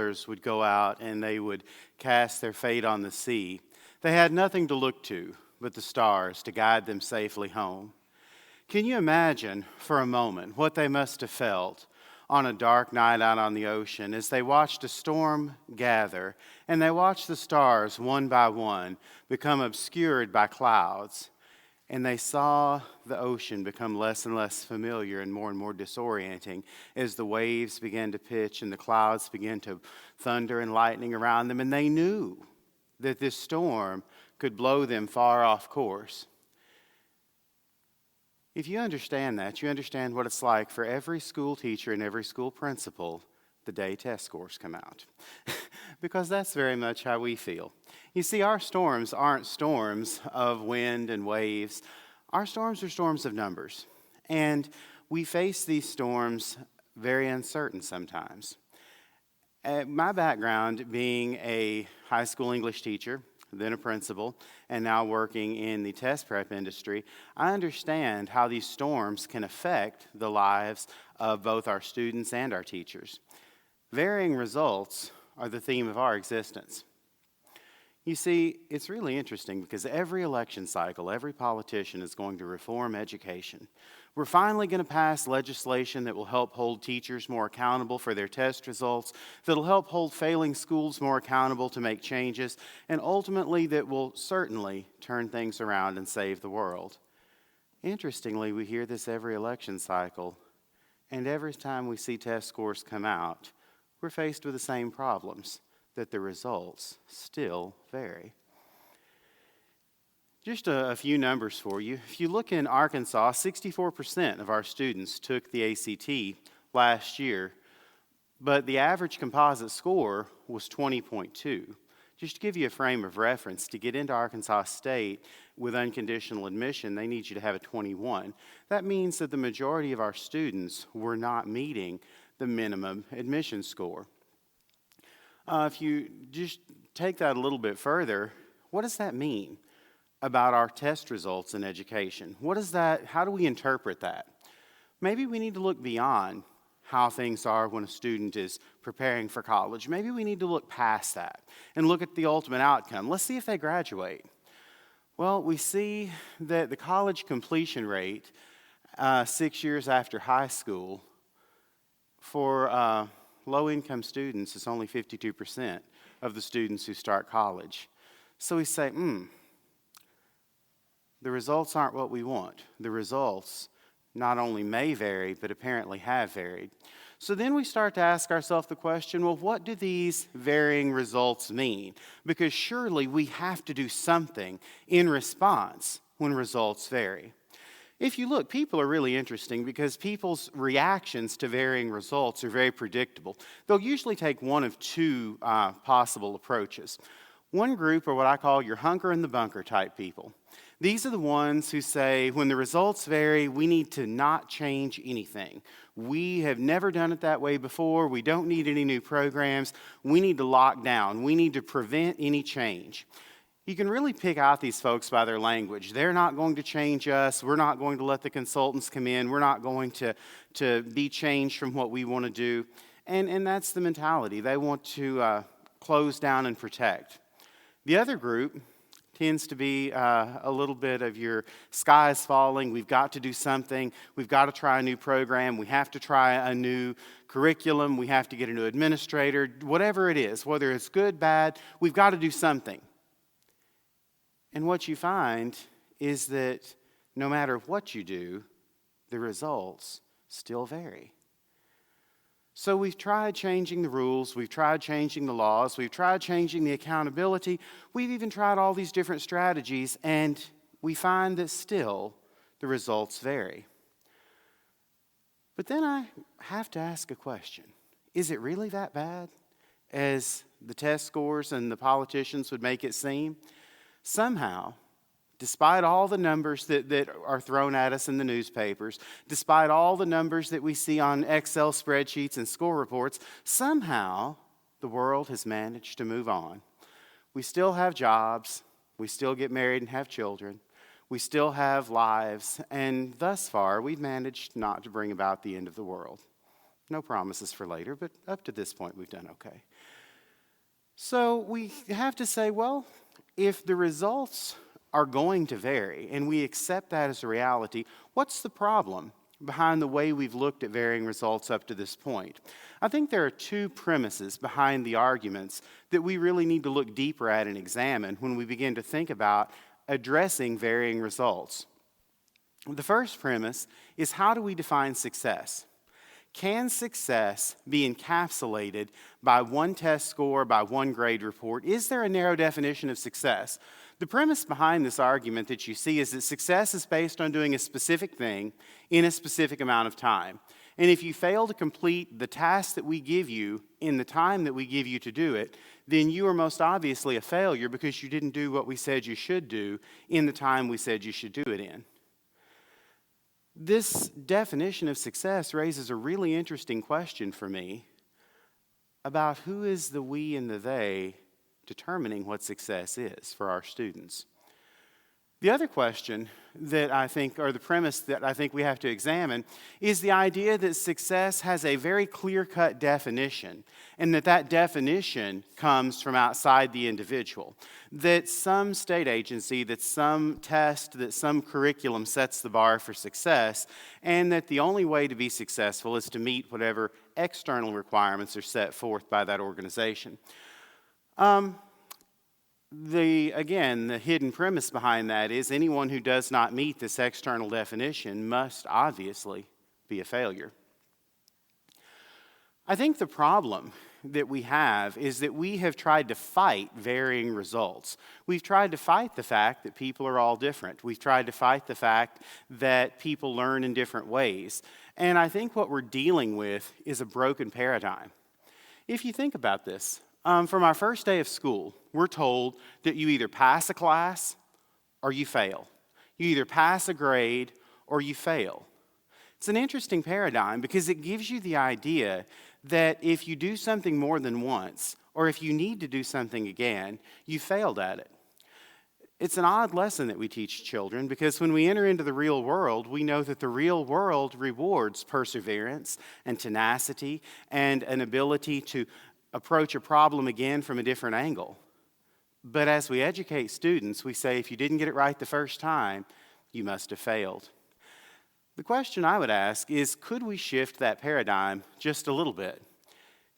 sailors would go out and they would cast their fate on the sea, they had nothing to look to but the stars to guide them safely home. Can you imagine for a moment what they must have felt on a dark night out on the ocean as they watched a storm gather and they watched the stars one by one become obscured by clouds, and they saw the ocean become less and less familiar and more disorienting as the waves began to pitch and the clouds began to thunder and lightning around them, and they knew that this storm could blow them far off course. If you understand that, you understand what it's like for every school teacher and every school principal the day test scores come out. Because that's very much how we feel. You see, our storms aren't storms of wind and waves. Our storms are storms of numbers. And we face these storms very uncertain sometimes. My background being a high school English teacher, then a principal, and now working in the test prep industry, I understand how these storms can affect the lives of both our students and our teachers. Varying results are the theme of our existence. You see, it's really interesting because every election cycle, every politician is going to reform education. We're finally going to pass legislation that will help hold teachers more accountable for their test results, that will help hold failing schools more accountable to make changes, and ultimately that will certainly turn things around and save the world. Interestingly, we hear this every election cycle, and every time we see test scores come out, we're faced with the same problems, that the results still vary. Just a few numbers for you. If you look in Arkansas, 64% of our students took the ACT last year, but the average composite score was 20.2. Just to give you a frame of reference, to get into Arkansas State with unconditional admission, they need you to have a 21. That means that the majority of our students were not meeting the minimum admission score. If you just take that a little bit further, what does that mean about our test results in education? How do we interpret that? Maybe we need to look beyond how things are when a student is preparing for college. Maybe we need to look past that and look at the ultimate outcome. Let's see if they graduate. Well, we see that the college completion rate 6 years after high school for low-income students is only 52% of the students who start college. So we say, the results aren't what we want. The results not only may vary, but apparently have varied. So then we start to ask ourselves the question, well, what do these varying results mean? Because surely we have to do something in response when results vary. If you look, people are really interesting because people's reactions to varying results are very predictable. They'll usually take one of two possible approaches. One group are what I call your hunker and the bunker type people. These are the ones who say, when the results vary, we need to not change anything. We have never done it that way before. We don't need any new programs. We need to lock down. We need to prevent any change. You can really pick out these folks by their language. They're not going to change us. We're not going to let the consultants come in. We're not going to be changed from what we want to do. And that's the mentality. They want to close down and protect. The other group tends to be a little bit of your sky is falling, we've got to do something, we've got to try a new program, we have to try a new curriculum, we have to get a new administrator, whatever it is, whether it's good, bad, we've got to do something. And what you find is that no matter what you do, the results still vary. So we've tried changing the rules, we've tried changing the laws, we've tried changing the accountability, we've even tried all these different strategies, and we find that still the results vary. But then I have to ask a question. Is it really that bad as the test scores and the politicians would make it seem? Somehow, despite all the numbers that are thrown at us in the newspapers, despite all the numbers that we see on Excel spreadsheets and score reports, somehow the world has managed to move on. We still have jobs, we still get married and have children, we still have lives, and thus far we've managed not to bring about the end of the world. No promises for later, but up to this point we've done okay. So we have to say, well, if the results are going to vary and we accept that as a reality, what's the problem behind the way we've looked at varying results up to this point? I think there are two premises behind the arguments that we really need to look deeper at and examine when we begin to think about addressing varying results. The first premise is, how do we define success? Can success be encapsulated by one test score, by one grade report? Is there a narrow definition of success? The premise behind this argument that you see is that success is based on doing a specific thing in a specific amount of time. And if you fail to complete the task that we give you in the time that we give you to do it, then you are most obviously a failure because you didn't do what we said you should do in the time we said you should do it in. This definition of success raises a really interesting question for me about who is the we and the they determining what success is for our students. The other question that I think, or the premise that I think we have to examine, is the idea that success has a very clear-cut definition, and that definition comes from outside the individual. That some state agency, that some test, that some curriculum sets the bar for success, and that the only way to be successful is to meet whatever external requirements are set forth by that organization. The hidden premise behind that is anyone who does not meet this external definition must obviously be a failure. I think the problem that we have is that we have tried to fight varying results. We've tried to fight the fact that people are all different. We've tried to fight the fact that people learn in different ways. And I think what we're dealing with is a broken paradigm. If you think about this, from our first day of school, we're told that you either pass a class or you fail. You either pass a grade or you fail. It's an interesting paradigm because it gives you the idea that if you do something more than once, or if you need to do something again, you failed at it. It's an odd lesson that we teach children because when we enter into the real world, we know that the real world rewards perseverance and tenacity and an ability to approach a problem again from a different angle. But as we educate students, we say if you didn't get it right the first time, you must have failed. The question I would ask is, could we shift that paradigm just a little bit?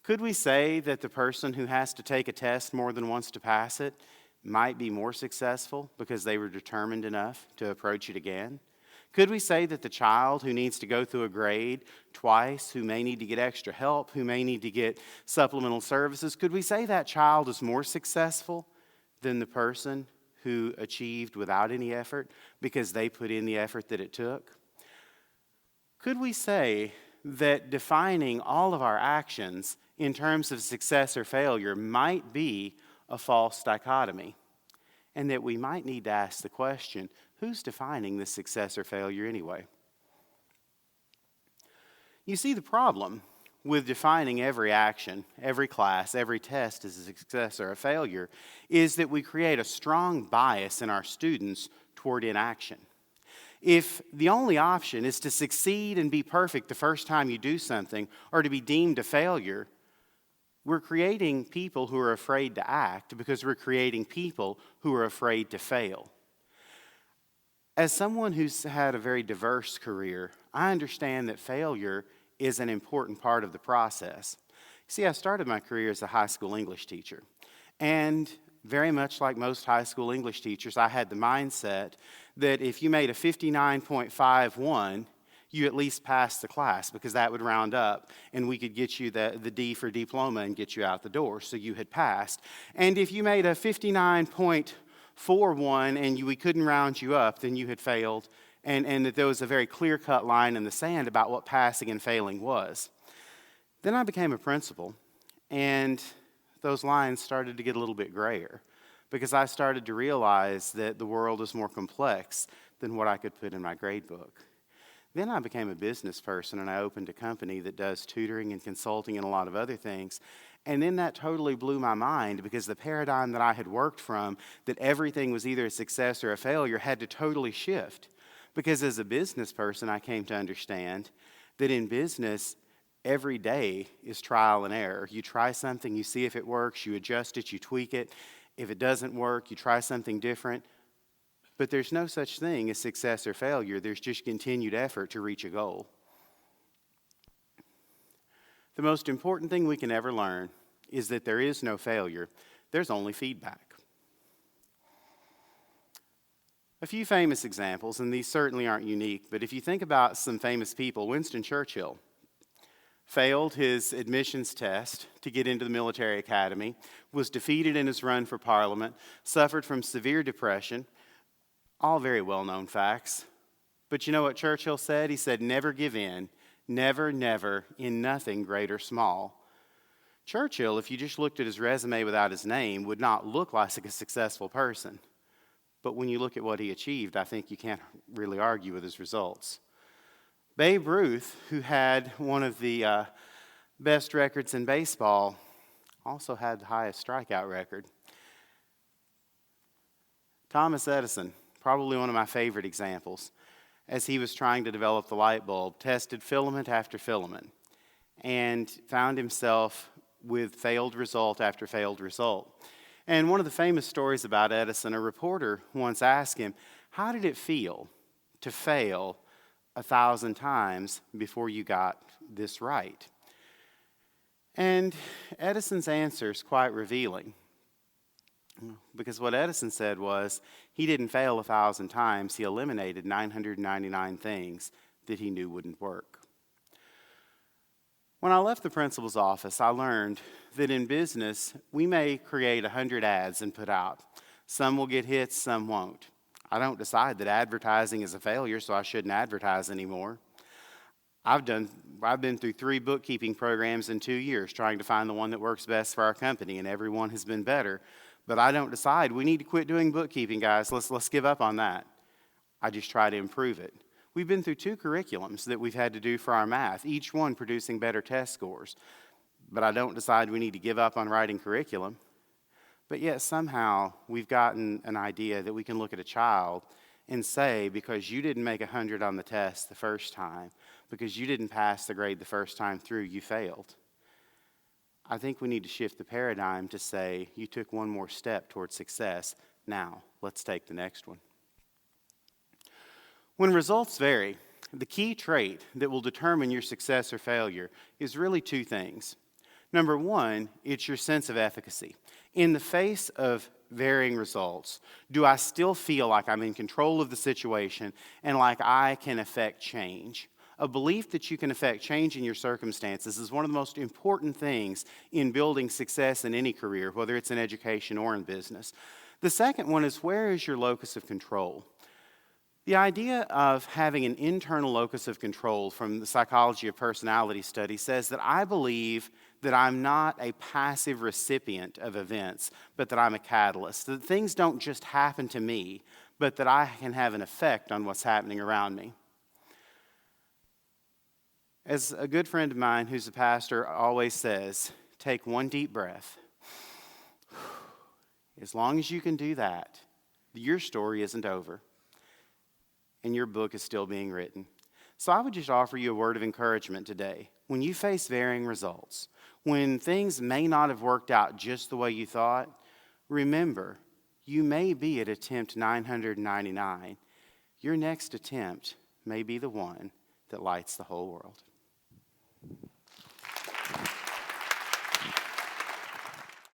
Could we say that the person who has to take a test more than once to pass it might be more successful because they were determined enough to approach it again? Could we say that the child who needs to go through a grade twice, who may need to get extra help, who may need to get supplemental services, could we say that child is more successful than the person who achieved without any effort because they put in the effort that it took? Could we say that defining all of our actions in terms of success or failure might be a false dichotomy? And that we might need to ask the question, who's defining this success or failure anyway? You see, the problem with defining every action, every class, every test as a success or a failure is that we create a strong bias in our students toward inaction. If the only option is to succeed and be perfect the first time you do something or to be deemed a failure, we're creating people who are afraid to act because we're creating people who are afraid to fail. As someone who's had a very diverse career, I understand that failure is an important part of the process. See, I started my career as a high school English teacher. And very much like most high school English teachers, I had the mindset that if you made a 59.51, you at least passed the class because that would round up and we could get you the D for diploma and get you out the door, so you had passed. And if you made a 59.41 and we couldn't round you up, then you had failed, and that there was a very clear-cut line in the sand about what passing and failing was. Then I became a principal, and those lines started to get a little bit grayer because I started to realize that the world is more complex than what I could put in my grade book. Then I became a business person, and I opened a company that does tutoring and consulting and a lot of other things. And then that totally blew my mind because the paradigm that I had worked from, that everything was either a success or a failure, had to totally shift. Because as a business person, I came to understand that in business, Every day is trial and error. You try something, you see if it works, you adjust it, you tweak it. If it doesn't work, you try something different. But there's no such thing as success or failure. There's just continued effort to reach a goal. The most important thing we can ever learn is that there is no failure. There's only feedback. A few famous examples, and these certainly aren't unique, but if you think about some famous people, Winston Churchill failed his admissions test to get into the military academy, was defeated in his run for parliament, suffered from severe depression, all very well-known facts. But you know what Churchill said? He said, never give in, never, never, in nothing great or small. Churchill, if you just looked at his resume without his name, would not look like a successful person. But when you look at what he achieved, I think you can't really argue with his results. Babe Ruth, who had one of the best records in baseball, also had the highest strikeout record. Thomas Edison, probably one of my favorite examples, as he was trying to develop the light bulb, tested filament after filament and found himself with failed result after failed result. And one of the famous stories about Edison, a reporter once asked him, how did it feel to fail 1,000 times before you got this right? And Edison's answer is quite revealing. Because what Edison said was, he didn't fail 1,000 times, he eliminated 999 things that he knew wouldn't work. When I left the principal's office, I learned that in business, we may create 100 ads and put out. Some will get hits, some won't. I don't decide that advertising is a failure, so I shouldn't advertise anymore. I've been through 3 bookkeeping programs in 2 years trying to find the one that works best for our company, and every one has been better. But I don't decide we need to quit doing bookkeeping, guys. Let's give up on that. I just try to improve it. We've been through 2 curriculums that we've had to do for our math, each one producing better test scores. But I don't decide we need to give up on writing curriculum. But yet somehow we've gotten an idea that we can look at a child and say, because you didn't make 100 on the test the first time, because you didn't pass the grade the first time through, you failed. I think we need to shift the paradigm to say, you took one more step towards success. Now, let's take the next one. When results vary, the key trait that will determine your success or failure is really 2 things. Number 1, it's your sense of efficacy. In the face of varying results, do I still feel like I'm in control of the situation and like I can affect change? A belief that you can affect change in your circumstances is one of the most important things in building success in any career, whether it's in education or in business. The second one is, where is your locus of control? The idea of having an internal locus of control from the psychology of personality study says that I believe that I'm not a passive recipient of events, but that I'm a catalyst. That things don't just happen to me, but that I can have an effect on what's happening around me. As a good friend of mine who's a pastor always says, take one deep breath. As long as you can do that, your story isn't over. And your book is still being written. So I would just offer you a word of encouragement today. When you face varying results, when things may not have worked out just the way you thought, remember, you may be at attempt 999. Your next attempt may be the one that lights the whole world.